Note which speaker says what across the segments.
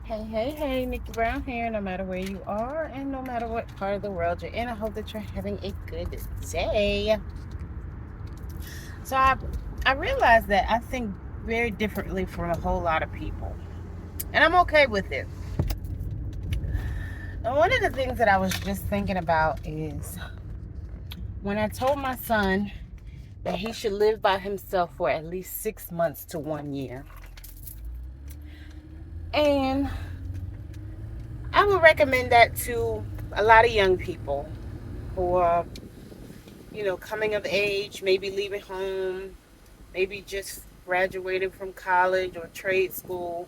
Speaker 1: Hey, Nickie Brown here, no matter where you are and no matter what part of the world you're in. I hope that you're having a good day. So I realized that I think very differently from a whole lot of people. And I'm okay with it. And one of the things that I was just thinking about is when I told my son that he should live by himself for at least 6 months to 1 year. And I would recommend that to a lot of young people who are coming of age, maybe leaving home, maybe just graduating from college or trade school,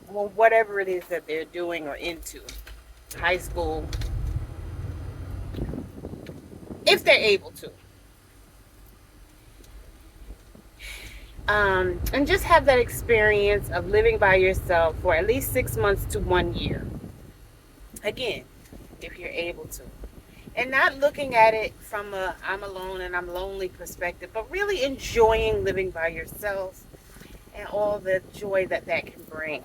Speaker 1: well, whatever it is that they're doing or into, high school, if they're able to. And just have that experience of living by yourself for at least 6 months to 1 year. Again, if you're able to. And not looking at it from a I'm alone and I'm lonely perspective, but really enjoying living by yourself and all the joy that that can bring.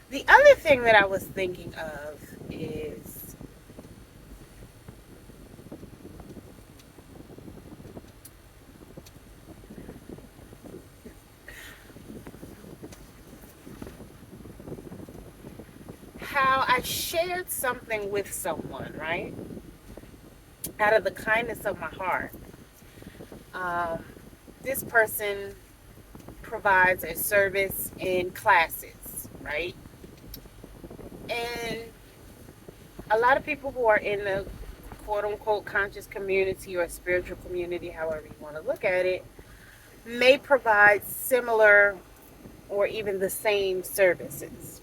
Speaker 1: The other thing that I was thinking of is how I shared something with someone, right? Out of the kindness of my heart. Um, this person provides a service in classes, right? And a lot of people who are in the quote unquote conscious community or spiritual community, however you want to look at it, may provide similar or even the same services.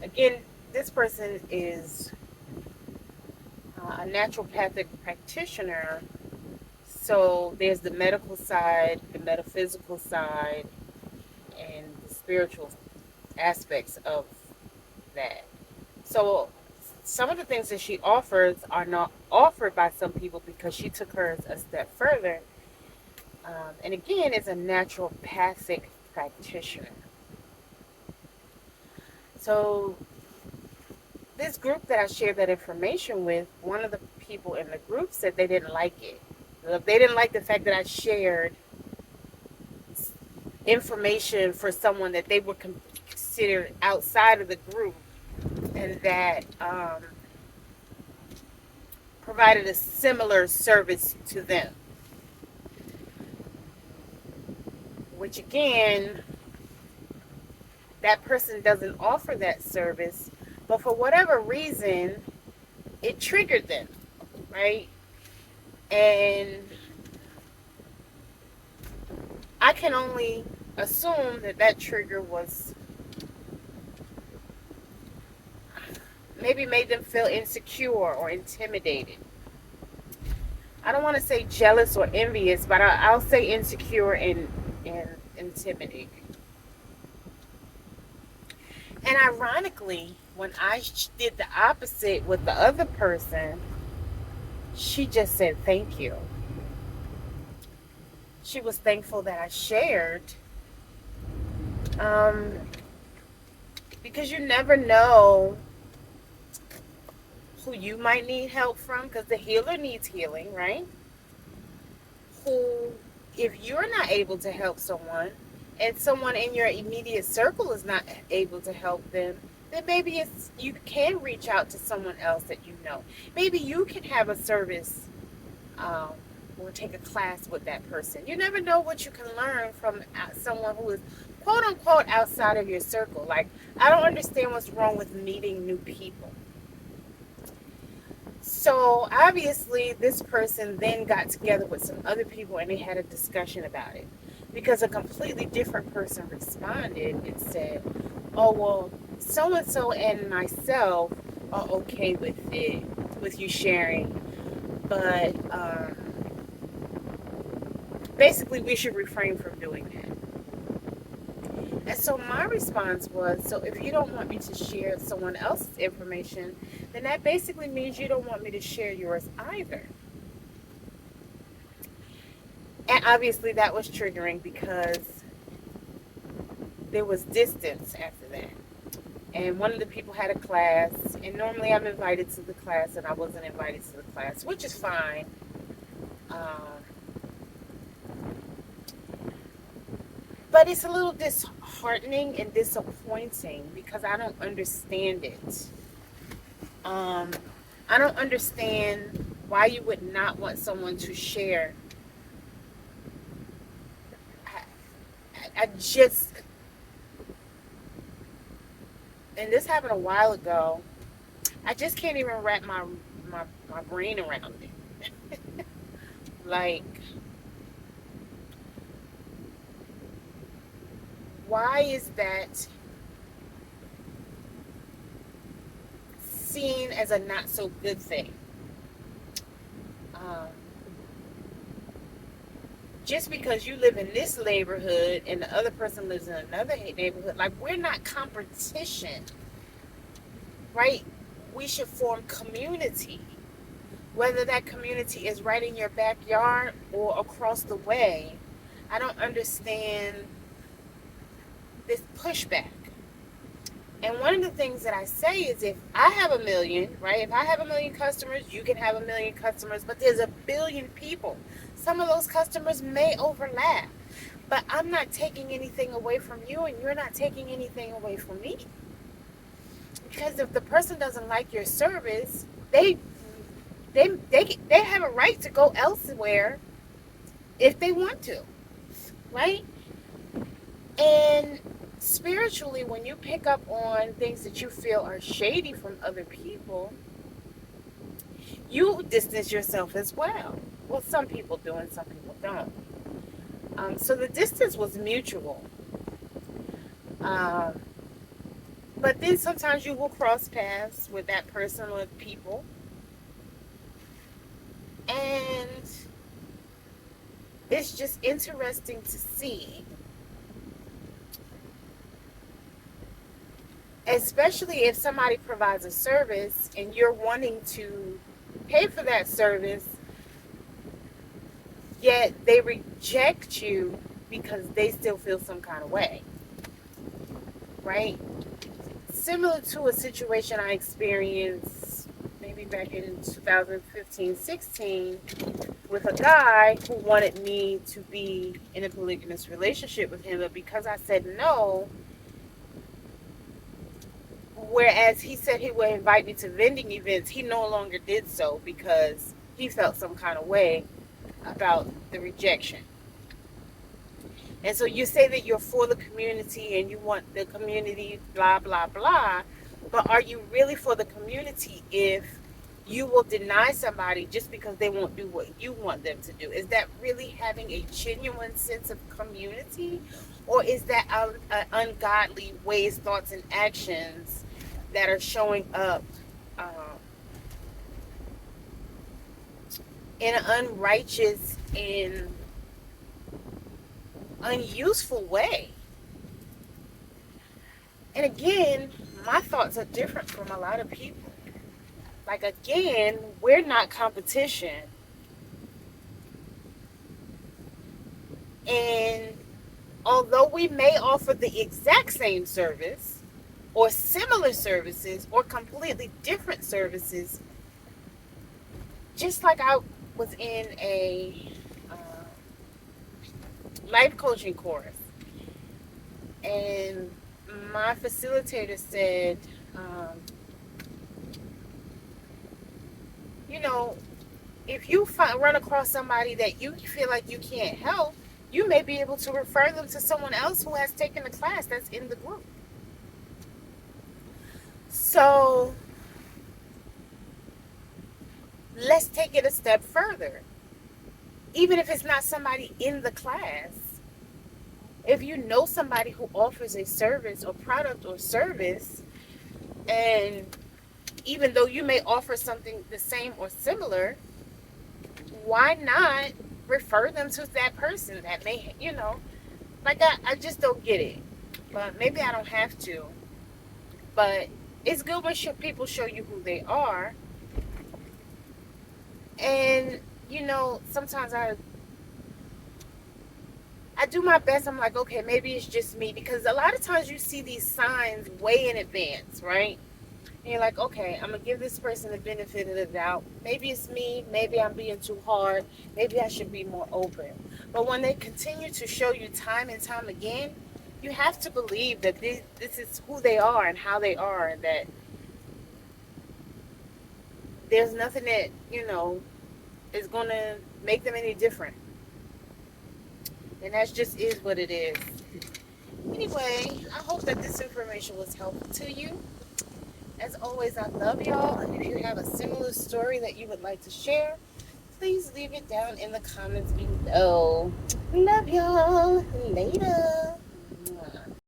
Speaker 1: Again, this person is a naturopathic practitioner, so there's the medical side, the metaphysical side, and the spiritual aspects of that. So some of the things that she offers are not offered by some people because she took hers a step further. And again, is a naturopathic practitioner. So this group that I shared that information with, one of the people in the group said they didn't like it. They didn't like the fact that I shared information for someone that they would consider outside of the group and that provided a similar service to them. Which again, that person doesn't offer that service, but for whatever reason, it triggered them, right? And I can only assume that that trigger was maybe made them feel insecure or intimidated. I don't want to say jealous or envious, but I'll say insecure and intimidated. And ironically, when I did the opposite with the other person, she just said thank you. She was thankful that I shared. Um, because you never know who you might need help from, because the healer needs healing, right? Who, if you're not able to help someone and someone in your immediate circle is not able to help them, then maybe you can reach out to someone else that you know. Maybe you can have a service um, or take a class with that person. You never know what you can learn from someone who is quote unquote outside of your circle. Like, I don't understand what's wrong with meeting new people. So obviously, this person then got together with some other people and they had a discussion about it. Because a completely different person responded and said, "Oh, well, so and so and myself are okay with it, with you sharing, but basically, we should refrain from doing that." And so my response was, so if you don't want me to share someone else's information, then that basically means you don't want me to share yours either. And obviously that was triggering because there was distance after that. And one of the people had a class, and normally I'm invited to the class, and I wasn't invited to the class, which is fine. Um, but it's a little disheartening and disappointing because I don't understand it. Um, I don't understand why you would not want someone to share. I just, and this happened a while ago. I just can't even wrap my brain around it. Like, why is that seen as a not so good thing? Um, just because you live in this neighborhood and the other person lives in another neighborhood, like, we're not competition, right? We should form community. Whether that community is right in your backyard or across the way, I don't understand this pushback. And one of the things that I say is, if I have a million, right? If I have a million customers, you can have a million customers, but there's a billion people. Some of those customers may overlap, but I'm not taking anything away from you, and you're not taking anything away from me. Because if the person doesn't like your service, they have a right to go elsewhere if they want to, right? And spiritually, when you pick up on things that you feel are shady from other people, you distance yourself as well. Well, some people do and some people don't. So the distance was mutual. Um, but then sometimes you will cross paths with that person or people. And it's just interesting to see, especially if somebody provides a service and you're wanting to pay for that service, yet they reject you because they still feel some kind of way, right? Similar to a situation I experienced maybe back in 2015-16 with a guy who wanted me to be in a polygamous relationship with him, but because I said no, whereas he said he would invite me to vending events, he no longer did so because he felt some kind of way about the rejection. And so you say that you're for the community and you want the community, blah, blah, blah. But are you really for the community if you will deny somebody just because they won't do what you want them to do? Is that really having a genuine sense of community? Or is that ungodly ways, thoughts, and actions that are showing up in an unrighteous and unuseful way? And again, my thoughts are different from a lot of people. Like, again, we're not competition. And although we may offer the exact same service or similar services or completely different services, just like I was in a life coaching course, and my facilitator said, you know, if you run across somebody that you feel like you can't help, you may be able to refer them to someone else who has taken the class that's in the group. So let's take it a step further. Even if it's not somebody in the class, if you know somebody who offers a service or product or service, and even though you may offer something the same or similar, why not refer them to that person that may, like, I just don't get it. But maybe I don't have to. But it's good when people show you who they are. And, sometimes I do my best. I'm like, okay, maybe it's just me, because a lot of times you see these signs way in advance, right? And you're like, okay, I'm gonna give this person the benefit of the doubt. Maybe it's me. Maybe I'm being too hard. Maybe I should be more open. But when they continue to show you time and time again, you have to believe that this is who they are and how they are, and that there's nothing that, is gonna make them any different. And that just is what it is. Anyway, I hope that this information was helpful to you. As always, I love y'all. And if you have a similar story that you would like to share, please leave it down in the comments below. Love y'all. Later.